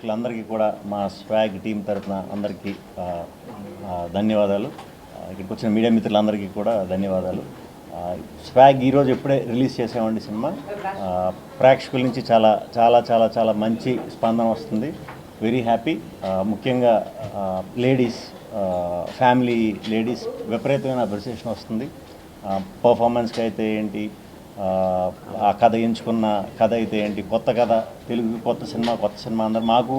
ప్రేక్షకులందరికీ కూడా మా స్వాగ్ టీం తరఫున అందరికీ ధన్యవాదాలు. ఇక్కడికి వచ్చిన మీడియా మిత్రులందరికీ కూడా ధన్యవాదాలు. స్వాగ్ ఈరోజు ఎప్పుడే రిలీజ్ చేసామండి సినిమా. ప్రేక్షకుల నుంచి చాలా చాలా చాలా చాలా మంచి స్పందన వస్తుంది. Very happy. ముఖ్యంగా లేడీస్, ఫ్యామిలీ లేడీస్ విపరీతమైన అప్రిసియేషన్ వస్తుంది. పర్ఫార్మెన్స్కి అయితే ఏంటి, ఆ కథ ఎంచుకున్న కథ అయితే ఏంటి, కొత్త కథ, తెలుగు కొత్త సినిమా అందరు మాకు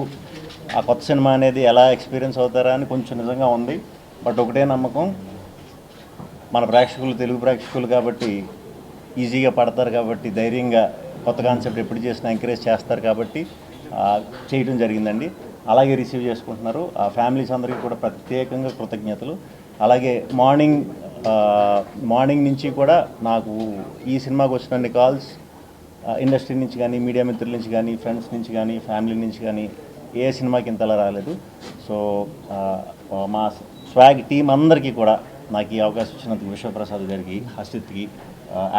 ఆ కొత్త సినిమా అనేది ఎలా ఎక్స్పీరియన్స్ అవుతారా అని కొంచెం నిజంగా ఉంది. బట్ ఒకటే నమ్మకం, మన ప్రేక్షకులు తెలుగు ప్రేక్షకులు కాబట్టి ఈజీగా పడతారు, కాబట్టి ధైర్యంగా కొత్త కాన్సెప్ట్ ఎప్పుడు చేసినా ఎంకరేజ్ చేస్తారు కాబట్టి చేయడం జరిగిందండి. అలాగే రిసీవ్ చేసుకుంటున్నారు. ఆ ఫ్యామిలీస్ అందరికీ కూడా ప్రత్యేకంగా కృతజ్ఞతలు. అలాగే మార్నింగ్ నుంచి కూడా నాకు ఈ సినిమాకి వచ్చిన కాల్స్ ఇండస్ట్రీ నుంచి కానీ, మీడియా మిత్రుల నుంచి కానీ, ఫ్రెండ్స్ నుంచి కానీ, ఫ్యామిలీ నుంచి కానీ ఏ సినిమాకి ఇంతలా రాలేదు. సో మా స్వాగ్ టీం అందరికీ కూడా నాకు ఈ అవకాశం ఇచ్చినందుకు విశ్వప్రసాద్ గారికి, హసిత్కి,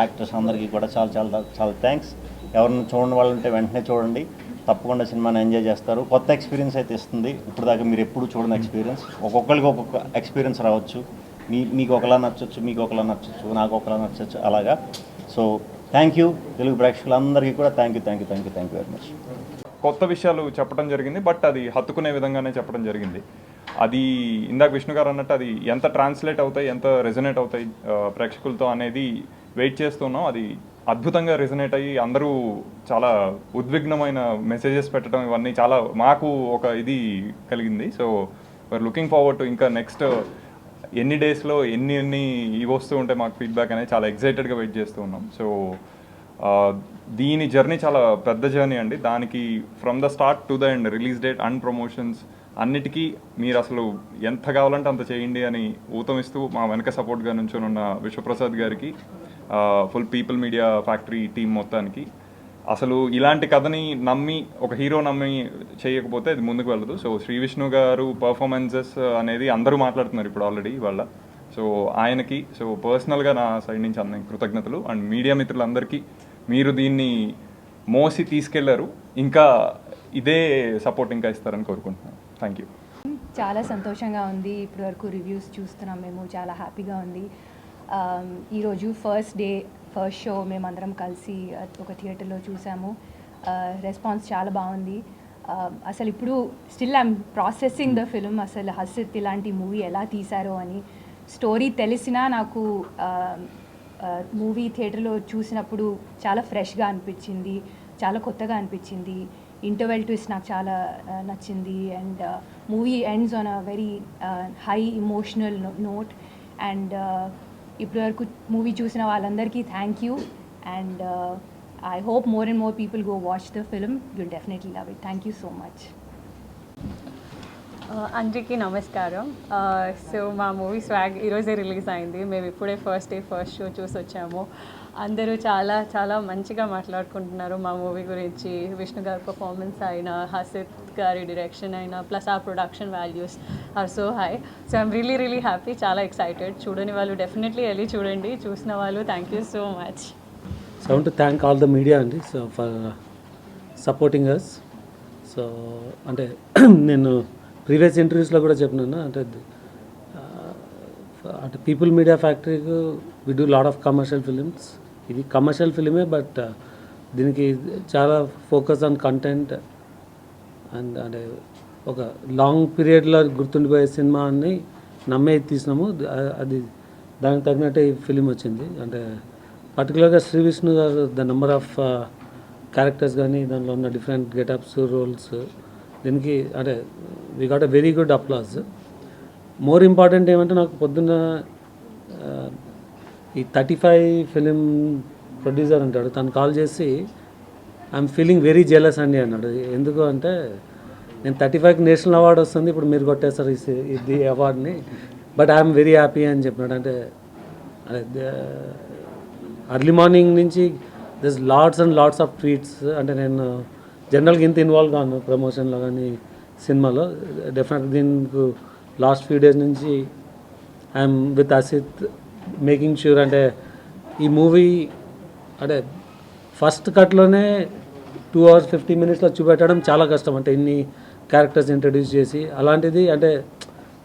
యాక్టర్స్ అందరికీ కూడా చాలా చాలా చాలా థ్యాంక్స్. ఎవరిని చూడని వాళ్ళు ఉంటే వెంటనే చూడండి, తప్పకుండా సినిమాని ఎంజాయ్ చేస్తారు. కొత్త ఎక్స్పీరియన్స్ అయితే ఇస్తుంది. ఇప్పుడు దాకా మీరు ఎప్పుడు చూడని ఎక్స్పీరియన్స్. ఒక్కొక్కరికి ఒక్కొక్క ఎక్స్పీరియన్స్ రావచ్చు. మీకు ఒకలా నచ్చచ్చు, మీకు ఒకలా నచ్చచ్చు, నాకు ఒకలా నచ్చచ్చు, అలాగా. సో థ్యాంక్ యూ తెలుగు ప్రేక్షకులందరికీ కూడా థ్యాంక్ యూ వెరీ మచ్. కొత్త విషయాలు చెప్పడం జరిగింది, బట్ అది హత్తుకునే విధంగానే చెప్పడం జరిగింది. అది ఇందాక విష్ణు గారు అన్నట్టు అది ఎంత ట్రాన్స్లేట్ అవుతాయి, ఎంత రెజనేట్ అవుతాయి ప్రేక్షకులతో అనేది వెయిట్ చేస్తున్నాం. అది అద్భుతంగా రెజనేట్ అయ్యి అందరూ చాలా ఉద్విగ్నమైన మెసేజెస్ పెట్టడం, ఇవన్నీ చాలా మాకు ఒక ఇది కలిగింది. So we're looking forward to ఇంకా నెక్స్ట్ ఎన్ని డేస్లో ఎన్ని ఇవి వస్తూ ఉంటే మాకు ఫీడ్బ్యాక్ అనేది చాలా ఎక్సైటెడ్గా వెయిట్ చేస్తూ ఉన్నాం. సో దీని జర్నీ చాలా పెద్ద జర్నీ అండి. దానికి from the start to the end, release date and promotions అన్నిటికీ మీరు అసలు ఎంత కావాలంటే అంత చేయండి అని ఊతమిస్తూ మా వెనక సపోర్ట్గా నుంచొని ఉన్న విశ్వప్రసాద్ గారికి, full people media factory team మొత్తానికి, అసలు ఇలాంటి కథని నమ్మి ఒక హీరో నమ్మి చేయకపోతే అది ముందుకు వెళ్ళదు. సో శ్రీ విష్ణు గారు పర్ఫార్మెన్సెస్ అనేది అందరూ మాట్లాడుతున్నారు ఇప్పుడు ఆల్రెడీ ఇవాళ. సో ఆయనకి, సో పర్సనల్గా నా సైడ్ నుంచి అన్న కృతజ్ఞతలు. అండ్ మీడియా మిత్రులందరికీ మీరు దీన్ని మోసి తీసుకెళ్లారు, ఇంకా ఇదే సపోర్ట్ ఇంకా ఇస్తారని కోరుకుంటున్నాను. Thank you. చాలా సంతోషంగా ఉంది. ఇప్పటి వరకు రివ్యూస్ చూస్తున్నాం మేము, చాలా హ్యాపీగా ఉంది. ఈరోజు ఫస్ట్ షో మేమందరం కలిసి ఒక థియేటర్లో చూసాము. రెస్పాన్స్ చాలా బాగుంది. అసలు ఇప్పుడు still I'm processing the film. అసలు హసిత్ ఇలాంటి మూవీ ఎలా తీశారో అని. స్టోరీ తెలిసినా నాకు మూవీ థియేటర్లో చూసినప్పుడు చాలా ఫ్రెష్గా అనిపించింది, చాలా కొత్తగా అనిపించింది. ఇంటర్వెల్ ట్విస్ట్ నాకు చాలా నచ్చింది. And movie ends on a very high emotional note. And ఇప్పటి వరకు మూవీ చూసిన వాళ్ళందరికీ thank you. And I hope more and more people go watch the film. You'll definitely love it. Thank you so much. అందరికీ నమస్కారం. So మా movie swag ఈరోజే release అయింది. మేము ఇప్పుడే ఫస్ట్ షో చూసి వచ్చాము. అందరూ చాలా చాలా మంచిగా మాట్లాడుకుంటున్నారు మా మూవీ గురించి. విష్ణు గారి పర్ఫార్మెన్స్ అయినా, హసిత్ గారి డైరెక్షన్ అయినా, ప్లస్ ఆ production values are so high. So I'm really happy, చాలా ఎక్సైటెడ్. చూడని వాళ్ళు డెఫినెట్లీ వెళ్ళి చూడండి, చూసిన వాళ్ళు thank you so much. So I want to thank all the media అండి, so for supporting us. So అంటే నేను ప్రీవియస్ ఇంటర్వ్యూస్లో కూడా చెప్పినాను, అంటే పీపుల్ మీడియా ఫ్యాక్టరీకి we do lot of commercial films. ఇది కమర్షియల్ ఫిలిమే, బట్ దీనికి చాలా ఫోకస్ ఆన్ కంటెంట్ అండ్ అంటే ఒక లాంగ్ పీరియడ్లో గుర్తుండిపోయే సినిమా అని నమ్మే తీసినాము. అది దానికి తగినట్టే ఈ ఫిలిం వచ్చింది. అంటే పర్టికులర్గా శ్రీ విష్ణు గారు ద నెంబర్ ఆఫ్ క్యారెక్టర్స్ కానీ, దానిలో ఉన్న డిఫరెంట్ గెటప్స్, రోల్స్, దీనికి అంటే we got a very good applause. More important ఏమంటే, నాకు పొద్దున్న ఈ 35 ఫిలిం ప్రొడ్యూసర్ అంటాడు, తను కాల్ చేసి ఐఎమ్ ఫీలింగ్ వెరీ జెలస్ అండి అన్నాడు. ఎందుకు అంటే, నేను 35కి నేషనల్ అవార్డు వస్తుంది, ఇప్పుడు మీరు కొట్టేస్తారు ఇది అవార్డుని, బట్ ఐఎమ్ వెరీ హ్యాపీ అని చెప్పినాడు. అంటే అర్లీ మార్నింగ్ నుంచి this lots and lots of tweets. అంటే నేను జనరల్గా ఇంత ఇన్వాల్వ్ కాను ప్రమోషన్లో కానీ సినిమాలో. డెఫినెట్గా దీనికి లాస్ట్ ఫ్యూ డేస్ నుంచి I'm with Asit making sure. అంటే ఈ మూవీ అంటే ఫస్ట్ కట్లోనే 2 hours 50 minutes చూపెట్టడం చాలా కష్టం. అంటే ఇన్ని క్యారెక్టర్స్ ఇంట్రడ్యూస్ చేసి అలాంటిది అంటే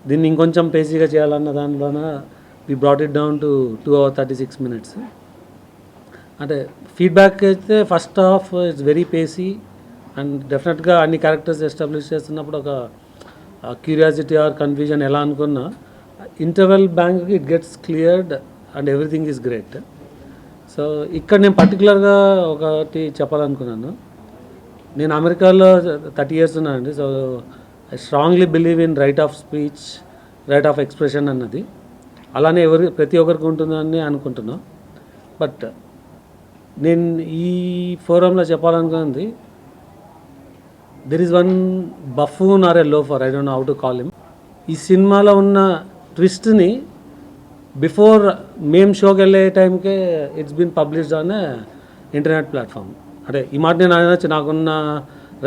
దీన్ని ఇంకొంచెం పేసీగా చేయాలన్న దానిలోన we brought it down to 2 hours 36 minutes. అంటే ఫీడ్బ్యాక్ అయితే first half it's very pacey and డెఫినెట్గా అన్ని క్యారెక్టర్స్ ఎస్టాబ్లిష్ చేస్తున్నప్పుడు ఒక క్యూరియాసిటీ ఆర్ కన్ఫ్యూజన్ ఎలా అనుకున్నా interval bank it gets cleared and everything is great. So ఇక్కడ నేను పర్టికులర్గా ఒకటి చెప్పాలనుకున్నాను. నేను అమెరికాలో 30 years ఉన్నానండి. So I strongly believe in right of speech, right of expression అన్నది. అలానే ప్రతి ఒక్కరికి ఉంటుందని అనుకుంటున్నాను. బట్ నేను ఈ ఫోరంలో చెప్పాలనుకున్నది there is one buffoon or a loafer, I don't know how to call him. ఈ సినిమాలో ఉన్న ట్విస్ట్ని బిఫోర్ మేము షోకి వెళ్ళే టైంకే it's been published on internet platform. అంటే ఈ మాట నేను అనొచ్చు, నాకున్న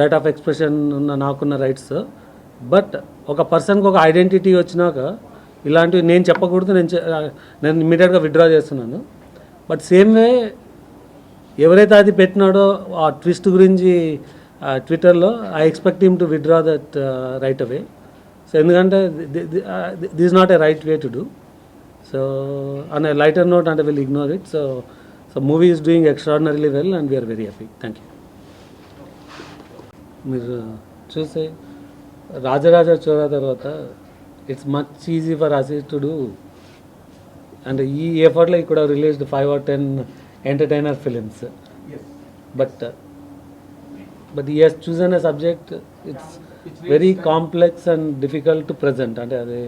రైట్ ఆఫ్ ఎక్స్ప్రెషన్ ఉన్న నాకున్న రైట్స్. బట్ ఒక పర్సన్కి ఒక ఐడెంటిటీ వచ్చినాక ఇలాంటివి నేను చెప్పకూడదు, నేను ఇమ్మీడియట్గా విత్డ్రా చేస్తున్నాను. బట్ సేమ్ వే ఎవరైతే అది పెట్టినాడో ఆ ట్విస్ట్ గురించి ట్విట్టర్లో I expect him to withdraw that right away. So ఎందుకంటే this not a right way to do. So on a lighter note అంటే will ignore it. So movie is doing extraordinarily well and we're very happy. Thank you. మీరు చూస్తే రాజరాజ చోరా తర్వాత it's much easy for us to do. అంటే ఈ ఎఫర్ట్లో ఇక్కడ released 5 or 10 entertainer films. But he has chosen a subject, it's very complex and difficult to present. అంటే అది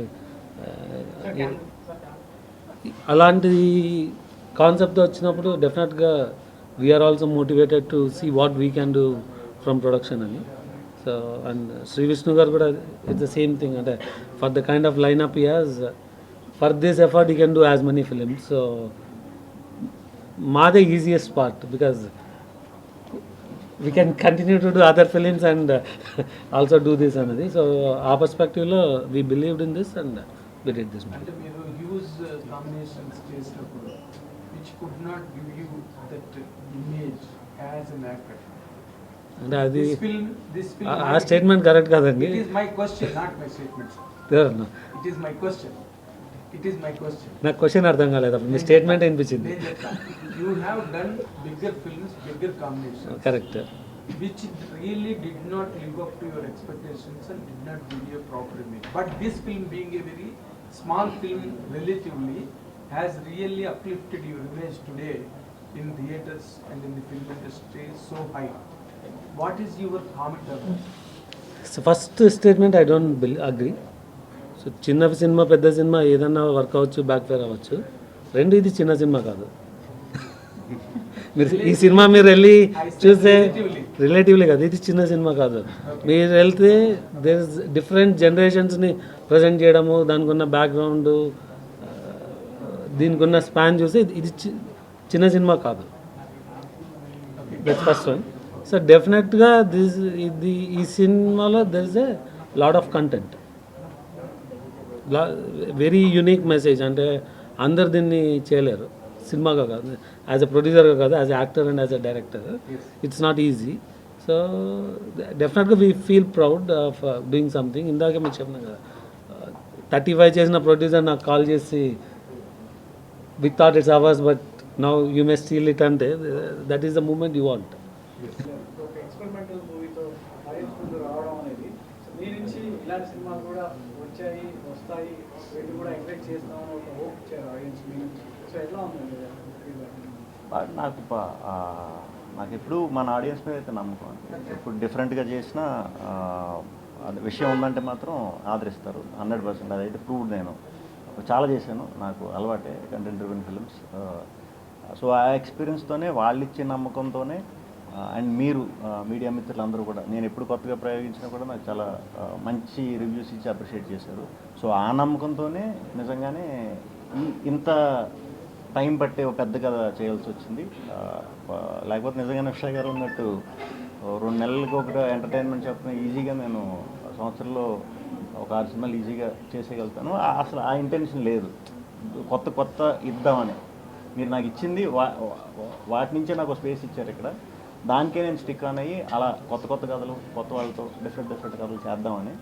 అలాంటి కాన్సెప్ట్ వచ్చినప్పుడు డెఫినెట్గా we're also motivated to see what we can do from production అని. సో అండ్ శ్రీ విష్ణు గారు కూడా it's the same thing. అంటే for the kind of lineup he has, for this effort he can do as many films. So మాదే easiest part because we can continue to do other films and also do this another. So our perspective lo we believed in this and we did this movie. అంటే మీరు use combinations చేసినప్పుడు which could not give you that image as an actor. అంటే అది this film ఆ statement correct కాదండి. It is my question, not my statement. It is my question. నాకు question అర్థం కాలేదు, అప్పుడు మీ స్టేట్మెంట్ అనిపించింది. You have done bigger films, bigger combinations. Correct. Which really did not live up to your expectations and did not give you a proper image. But this film, being a very small film relatively, has really uplifted your image today in theatres and in the film industry so high. What is your comment on that? So first statement I don't agree. So చిన్న cinema పెద్ద cinema ఏదన్నా work అవ్వచ్చు, back fire అవ్వచ్చు. రెండు ఇది చిన్న cinema కాదు. మీరు ఈ సినిమా మీరు వెళ్ళి చూస్తే రిలేటివ్లీ కాదు, ఇది చిన్న సినిమా కాదు. మీరు వెళ్తే దేర్ ఇస్ డిఫరెంట్ జనరేషన్స్ని ప్రజెంట్ చేయడము, దానికి ఉన్న బ్యాక్గ్రౌండ్, దీనికి ఉన్న స్పాన్ చూస్తే ఇది చిన్న సినిమా కాదు. That's first one. సో డెఫినెట్గా ఈ సినిమాలో there is a lot of content, very unique message. అంటే అందరు దీన్ని చేయలేరు, సినిమాగా కాదు, యాజ్ ఎ ప్రొడ్యూసర్గా కాదు, as a actor and as a director it's not easy. So డెఫినెట్గా we feel proud of doing something. ఇందాకే మీకు చెప్పిన కదా, 35 చేసిన ప్రొడ్యూసర్ నాకు కాల్ చేసి we thought it's ours but now you may steal it అంటే that is the moment you want. Experimental మూవీతో ఆడియన్స్ ముందు రావడం అనేది మీ నుంచి ఇలాంటి సినిమాలు కూడా వస్తాయి వీళ్ళు కూడా ఎంకరేజ్ చేస్తామని ఒక హోప్ ఇచ్చారు ఆడియన్స్ మీ నుంచి. సో ఎట్లా ఉంది నాకు ఎప్పుడు మన ఆడియన్స్ మీద అయితే నమ్మకం. ఇప్పుడు డిఫరెంట్గా చేసిన అది విషయం ఉందంటే మాత్రం ఆదరిస్తారు 100%. అదైతే ప్రూవ్డ్. నేను చాలా చేశాను, నాకు అలవాటే కంటెంట్ డ్రివెన్ ఫిల్మ్స్. సో ఆ ఎక్స్పీరియన్స్తోనే వాళ్ళు ఇచ్చే నమ్మకంతోనే అండ్ మీరు మీడియా మిత్రులందరూ కూడా నేను ఎప్పుడు కొత్తగా ప్రయోగించినా కూడా నాకు చాలా మంచి రివ్యూస్ ఇచ్చి అప్రిషియేట్ చేశారు. సో ఆ నమ్మకంతోనే నిజంగానే ఇంత టైం పట్టే ఒక పెద్ద కథ చేయాల్సి వచ్చింది. లేకపోతే నిజంగానే అక్షయ్ గారు ఉన్నట్టు 2 నెలలకు ఒక ఎంటర్టైన్మెంట్ చెప్పిన ఈజీగా నేను సంవత్సరంలో ఒక 6 సినిమాలు ఈజీగా చేసేయగలుగుతాను. అసలు ఆ ఇంటెన్షన్ లేదు, కొత్త ఇద్దామని. మీరు నాకు ఇచ్చింది వాటి నుంచే నాకు స్పేస్ ఇచ్చారు ఇక్కడ. దానికే నేను స్టిక్ ఆన్ అయ్యి అలా కొత్త కొత్త కథలు కొత్త వాళ్ళతో డిఫరెంట్ కథలు చేద్దామని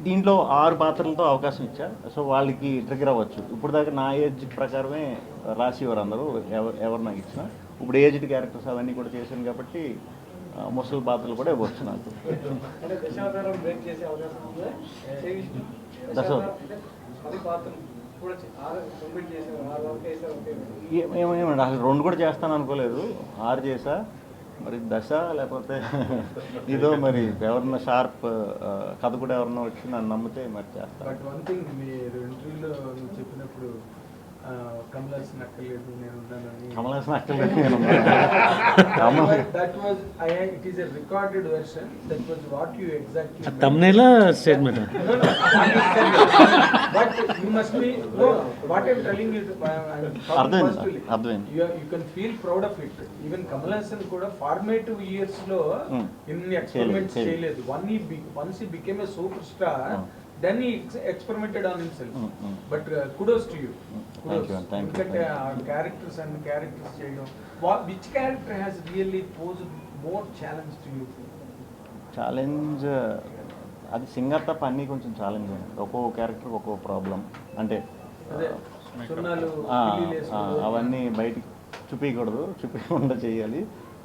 దీంట్లో 6 పాత్రలతో అవకాశం ఇచ్చా. సో వాళ్ళకి ట్రిగర్ అవ్వచ్చు. ఇప్పుడు దాకా నా ఏజ్ ప్రకారమే రాసేవారు అందరూ ఎవరు నాకు ఇచ్చినా. ఇప్పుడు ఏజ్డ్ క్యారెక్టర్స్ అవన్నీ కూడా చేశాను కాబట్టి ముసలి పాత్రలు కూడా ఇవ్వచ్చు నాకు. అంటే దశావతారం బ్రేక్ చేసే అవకాశం ఉందా? దశావతారం 10 పాత్రలు కూడా కంప్లీట్ చేశారు, 6 వరకు వేసారు. ఏమేమండి అసలు 2 కూడా చేస్తాను అనుకోలేదు. 6 చేసా. మరి దశ లేకపోతే ఇదో మరి ఎవరన్నా షార్ప్ కథ కూడా ఎవరన్నా వచ్చి నన్ను నమ్మితే మరి చేస్తాను. బట్ వన్ థింగ్ మీరు ఇంటర్వ్యూలో నువ్వు చెప్పినప్పుడు కమల్ హాసన్ అక్కర్లేదు నేను ఉన్నానని. కమల్ హాసన్ అక్కర్లేదు నేను that was it is a recorded version. That was what you exactly తమ్నేలా statement. But you must be what I am telling you అర్థమైంది. You can feel proud of it. Even Kamal Haasan కూడా ఫార్మేటివ్ ఇయర్స్ లో ఇన్ని experiments చేయలేదు. Once he became a super star, then he experimented on himself. But kudos to you. Thank you. ఎందుకంటే ఆ characters చేయడం, which character has really posed more challenge to you? Challenge అది singer తప్ప అన్నీ కొంచెం ఛాలెంజ్. ఒక్కో character ఒక్కో problem. అంటే అదే సున్నాలు పిల్లీలు వేసుకుంటూ అవన్నీ బయటికి చూపించకుండా చేయాలి.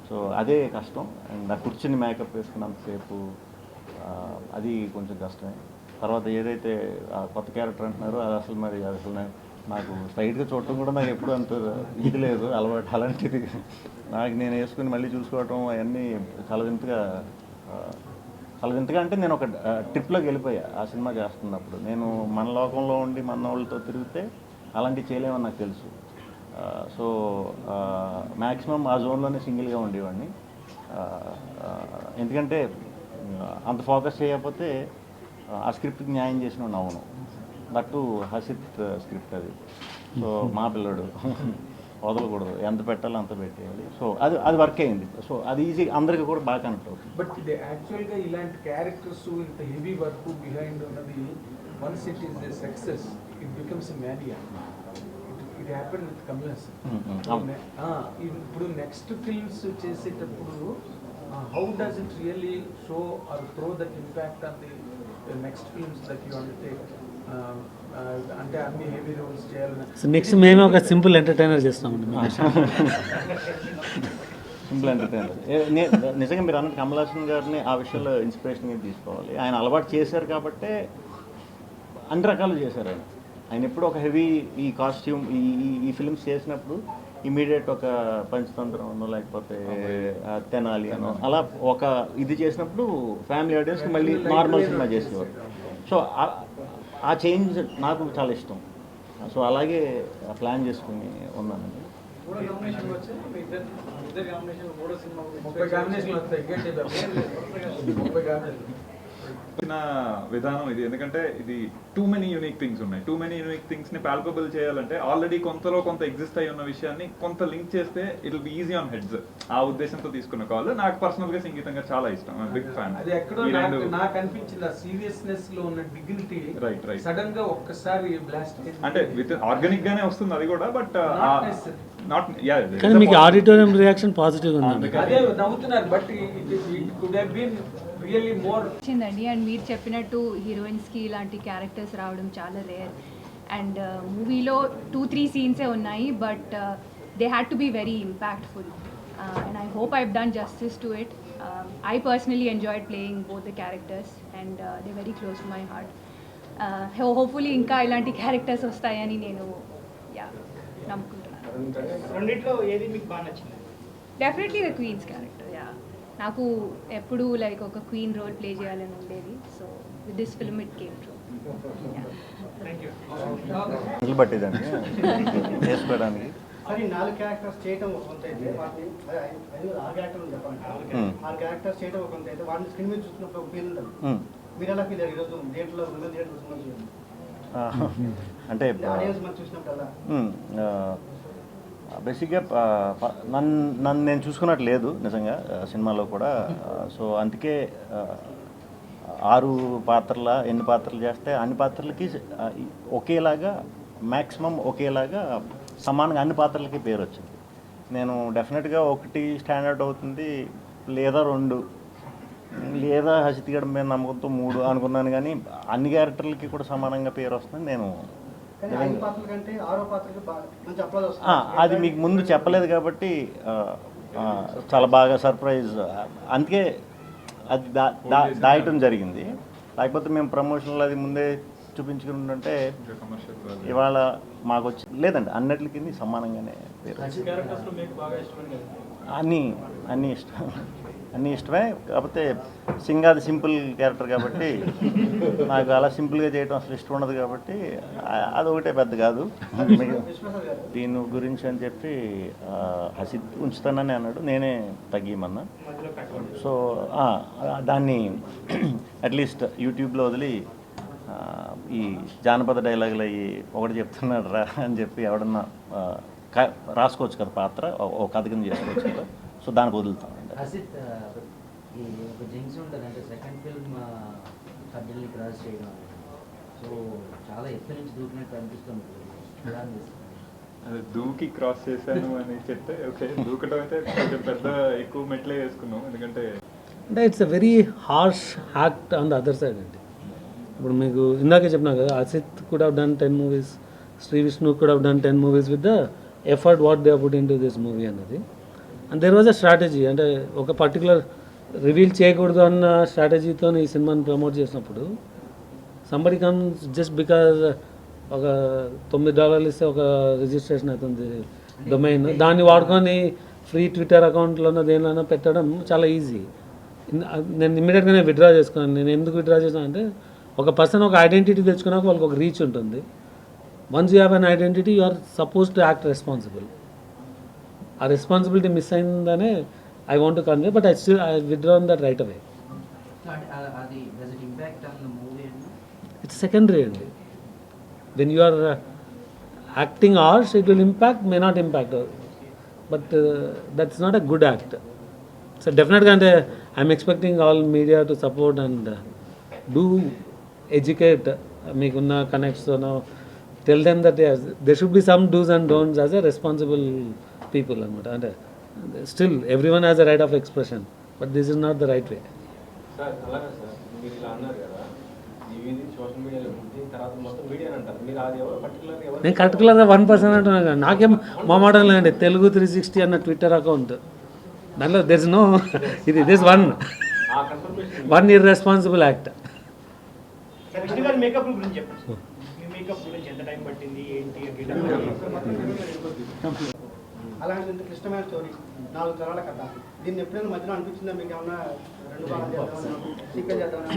సో అదే కష్టం. అండ్ ఆ కూర్చుని మేకప్ వేసుకున్నంతసేపు అది కొంచెం కష్టమే. తర్వాత ఏదైతే కొత్త క్యారెక్టర్ అంటున్నారో అది అసలు నాకు స్ట్రైట్గా చూడటం కూడా నాకు ఎప్పుడు అంత ఇది లేదు అలవాటు. అలాంటిది నాకు నేను వేసుకుని మళ్ళీ చూసుకోవటం అవన్నీ చాలా వింతగా అంటే నేను ఒక ట్రిప్లోకి వెళ్ళిపోయా ఆ సినిమా చేస్తున్నప్పుడు. నేను మన లోకంలో ఉండి మన వాళ్ళతో తిరిగితే అలాంటివి చేయలేమని నాకు తెలుసు. సో మ్యాక్సిమం ఆ జోన్లోనే సింగిల్గా ఉండేవాడిని. ఎందుకంటే అంత ఫోకస్ చేయకపోతే ఆ స్క్రిప్ట్కి న్యాయం చేసిన అవును. దట్టు హసిత్ స్క్రిప్ట్ అది. సో మా పిల్లడు వదలకూడదు, ఎంత పెట్టాలో అంత పెట్టేయాలి. సో అది వర్క్ అయింది. సో అది ఈజీ, అందరికీ కూడా బాగా కనెక్ట్ అవుతుంది. బట్ ఇది యాక్చువల్గా ఇలాంటి క్యారెక్టర్స్ ఇంత హెవీ వర్క్ బిహైండ్ ఉన్నది, once it is a success it becomes a mania. It happen with Kamal Haasan. ఇప్పుడు నెక్స్ట్ ఫిల్మ్స్ చేసేటప్పుడు how does it really show or throw that impact on the next films that you undertake? అంటే అన్ని heavy roles చేయాలని. So next మేమే ఒక simple entertainer చేస్తామండి. Simple entertainer. నిజంగా మీరు అన్నట్టు కమల్ హాసన్ గారిని ఆ విషయంలో ఇన్స్పిరేషన్గా తీసుకోవాలి. ఆయన అలవాటు చేశారు కాబట్టే అన్ని రకాలు చేశారు. ఆయన ఎప్పుడు ఒక హెవీ ఈ కాస్ట్యూమ్ ఈ ఫిల్మ్స్ చేసినప్పుడు ఇమీడియట్ ఒక పంచతంత్రం అనో లేకపోతే తెనాలి అనో అలా ఒక ఇది చేసినప్పుడు ఫ్యామిలీ ఆడియన్స్కి మళ్ళీ నార్మల్ సినిమా చేసేవారు. సో ఆ చేంజ్ నాకు చాలా ఇష్టం. సో అలాగే ప్లాన్ చేసుకుని ఉన్నానండి. 30 కాంబినేషన్లు వస్తాయి. విధానం ఇది. ఎందుకంటే ఇది టూ మెనీ యూనిక్ థింగ్స్ ఉన్నాయి. టూ మెనీ యూనిక్ థింగ్స్ ని పాల్పబుల్ చేయాలంటే ఆల్రెడీ కొంతలో కొంత ఎగ్జిస్ట్ అయి ఉన్న విషయాన్ని కొంత లింక్ చేస్తే it will be easy on heads. ఆ ఉద్దేశంతో తీసుకున్న కాల్. నాకు పర్సనల్ గా సంగీతంగా చాలా ఇష్టం. Big fan. అది ఎక్కడో నాకు అనిపించింది ఆ సీరియస్నెస్ లో ఉన్న డిగ్నిటీ రైట్ సడన్ గా ఒక్కసారి బ్లాస్ట్ అంటే విత్ ఆర్గానిక్ గానే వస్తుంది అది కూడా. బట్ నాట్ కానీ మీకు ఆడిటోరియం రియాక్షన్ పాజిటివ్ ఉంది. అదే నవ్వుతున్నారు. But it could have been really more వచ్చిందండి. అండ్ మీరు చెప్పినట్టు హీరోయిన్స్కి ఇలాంటి క్యారెక్టర్స్ రావడం చాలా రేర్. అండ్ మూవీలో 2-3 సీన్సే ఉన్నాయి, but they had to be very impactful. And I hope I've done justice to it. I personally enjoyed playing both the characters and they very close to my heart. Hopefully ఇంకా ఇలాంటి characters వస్తాయని నేను నమ్ముకుంటున్నాను. రెండిట్లో ఏది మీకు బాగా నచ్చింది? Definitely the queen's character. నాకు ఎప్పుడు లైక్ ఒక క్వీన్ రోల్ ప్లే చేయాలని ఉండేది. So with this film it came true. నిలబట్టేదండి చేసుకోవడానికి. సరే 4 క్యారెక్టర్స్ చేయడం ఒక కొంత అయితే వాటిని 6 క్యారెక్టర్లు చెప్పండి. 6 క్యారెక్టర్స్ చేయడం ఒక కొంత అయితే వాటిని స్క్రీన్ మీద చూసినప్పుడు ఒక ఫీల్ ఉంటుంది. మీరు ఎలా ఫీల్ అయ్యారు ఈరోజు దేంట్లో అంటే ఆడియన్స్ మనం చూసినప్పుడు అలా? బేసిక్గా నన్ను నేను చూసుకున్నట్టు లేదు నిజంగా సినిమాలో కూడా. సో అందుకే 6 పాత్రల ఎన్ని పాత్రలు చేస్తే అన్ని పాత్రలకి ఒకేలాగా మ్యాక్సిమం ఒకేలాగా సమానంగా అన్ని పాత్రలకి పేరు వచ్చింది. నేను డెఫినెట్గా ఒకటి స్టాండర్డ్ అవుతుంది, లేదా 2, లేదా హసిత్ గడ మీద నమ్మకంతో 3 అనుకున్నాను. కానీ అన్ని క్యారెక్టర్లకి కూడా సమానంగా పేరు వస్తుంది. నేను కానీ 5 పాత్రల కంటే 6వ పాత్రకి మంచి అప్లాజ్ వస్తుంది. అది మీకు ముందు చెప్పలేదు కాబట్టి చాలా బాగా సర్ప్రైజ్. అందుకే అది దాయటం జరిగింది. లేకపోతే మేము ప్రమోషన్లు అది ముందే చూపించుకుంటుంటే ఇవాళ మాకు వచ్చి లేదండి, అన్నిటికి సమానంగానే పేరు. అన్నీ ఇష్టమే. కాకపోతే సింగాది సింపుల్ క్యారెక్టర్ కాబట్టి నాకు అలా సింపుల్గా చేయడం అసలు ఇష్టం ఉండదు. కాబట్టి అదొకటే పెద్ద కాదు. దీని గురించి అని చెప్పి హసిత్ ఉంచుతానని అన్నాడు, నేనే తగ్గిమన్నా. సో దాన్ని అట్లీస్ట్ యూట్యూబ్లో వదిలి ఈ జానపద డైలాగులు అయ్యి ఒకటి చెప్తున్నాడు రా అని చెప్పి ఎవడన్నా రాసుకోవచ్చు కదా, పాత్ర ఒక కథ కింద చేసుకోవచ్చు కదా. సో దానికి వదులుతామండి. హసిత్ ఈ ఒక జింక్స్ ఉంటుంది అంటే సెకండ్ ఫిల్మ్ హద్దుల్ని క్రాస్ చేయడం, సో చాలా ఎత్తు నుంచి దూకినట్టు అనిపిస్తుంది. అదే దూకి క్రాస్ చేశాను అని చెప్తే ఓకే, దూకటం అయితే కొంచెం పెద్ద ఎక్కువ మెట్లే వేసుకున్నాం. ఎందుకంటే it's a very harsh act on the other side అండి. ఇప్పుడు మీకు ఇందాకే చెప్పినా కదా, Hasith could have done 10 movies, Sree Vishnu could have done 10 movies with the effort what they put in to this movie అన్నది. And there was a strategy, అంటే ఒక particular reveal చేయకూడదు అన్న స్ట్రాటజీతో ఈ సినిమాని ప్రమోట్ చేసినప్పుడు సంబడి కమ్స్ జస్ట్ బికాజ్ ఒక $9 ఇస్తే ఒక రిజిస్ట్రేషన్ అవుతుంది డొమైన్, దాన్ని వాడుకొని ఫ్రీ ట్విట్టర్ అకౌంట్లోనో దేనిలోనో పెట్టడం చాలా ఈజీ. నేను ఇమ్మీడియట్గానే విత్డ్రా చేసుకున్నాను. నేను ఎందుకు విత్డ్రా చేశాను అంటే, ఒక పర్సన్ ఒక ఐడెంటిటీ తెచ్చుకున్నాక వాళ్ళకి ఒక రీచ్ ఉంటుంది. Once you have an identity you are suppose to act responsible. ఆ రెస్పాన్సిబిలిటీ మిస్ అయిందనే I want to convey, but I withdrawn that right away. It's secondary అండి. When you are acting hours it will impact, may not impact, but that's not a good act. So definitely అంటే I'm expecting all media to support and do educate, మీకున్న కనెక్ట్స్తో tell them that yes, there should be some do's and don'ts as a responsible people అనమాట. అంటే still everyone has a right of expression, but this is not the right way. Sir అలాగే sir, మీరు ఇలా అన్నారు కదా, ఇది social మీడియాలో ఉంది, తర్వాత మొత్తం మీడియా అంటారు. మీరు అది ఎవరు పర్టికులర్గా ఎవరు? నేను పర్టికులర్గా 1% అంటున్నాను కదా, నాకేం మా మాట లేదండి. తెలుగు 360 అన్న ట్విట్టర్ అకౌంట్, దానిలో దెర్ ఇస్ నో ఇది this one irresponsible act. Vishnu గారి మేకప్ గురించి చెప్పండి. మీ మేకప్ గురించి ఎంత టైం పట్టింది, ఏంటి? అలాంటి ఇంత క్లిష్టమైన స్టోరీ, 4 తరాల కథ. దీన్ని ఎప్పుడైనా మధ్యలో అనిపించిందా మీకు? ఏమన్నా 2 భాగాలు చేద్దామన్నా, సీక్వెల్ చేద్దామన్నా?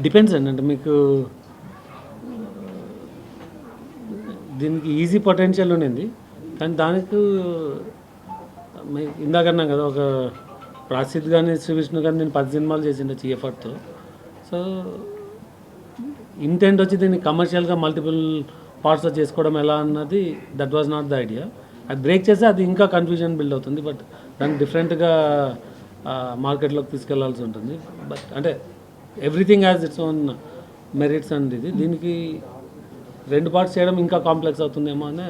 డిపెండ్స్ అండి. అంటే మీకు దీనికి ఈజీ పొటెన్షియల్ ఉండింది, కానీ దానికి ఇందాకన్నా కదా, ఒక ప్రాసిద్ కానీ శ్రీ విష్ణు కానీ నేను 10 సినిమాలు చేసిండే ఎఫర్ట్తో. సో ఇంటెంట్ వచ్చి దీన్ని కమర్షియల్గా మల్టిపుల్ పార్ట్స్లో చేసుకోవడం ఎలా అన్నది that was not the idea. అది బ్రేక్ చేస్తే అది ఇంకా కన్ఫ్యూజన్ బిల్డ్ అవుతుంది. బట్ దాన్ని డిఫరెంట్గా మార్కెట్లోకి తీసుకెళ్లాల్సి ఉంటుంది. బట్ అంటే everything has its own merits and దీనికి 2 పార్ట్స్ చేయడం ఇంకా కాంప్లెక్స్ అవుతుందేమో అని.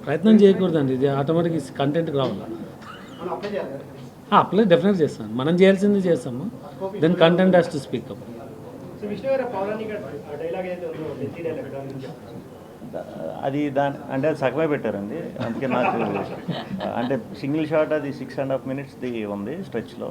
ప్రయత్నం చేయకూడదండి, ఇది ఆటోమేటిక్ కంటెంట్కి రావాలి. అప్లై డెఫినెట్ చేస్తాను, మనం చేయాల్సింది చేస్తాము. Then content has to speak up. అది అంటే సగమే పెట్టారండి. అందుకే నాకు అంటే సింగిల్ షాట్ అది 6.5 minutes ఉంది స్ట్రెచ్లో.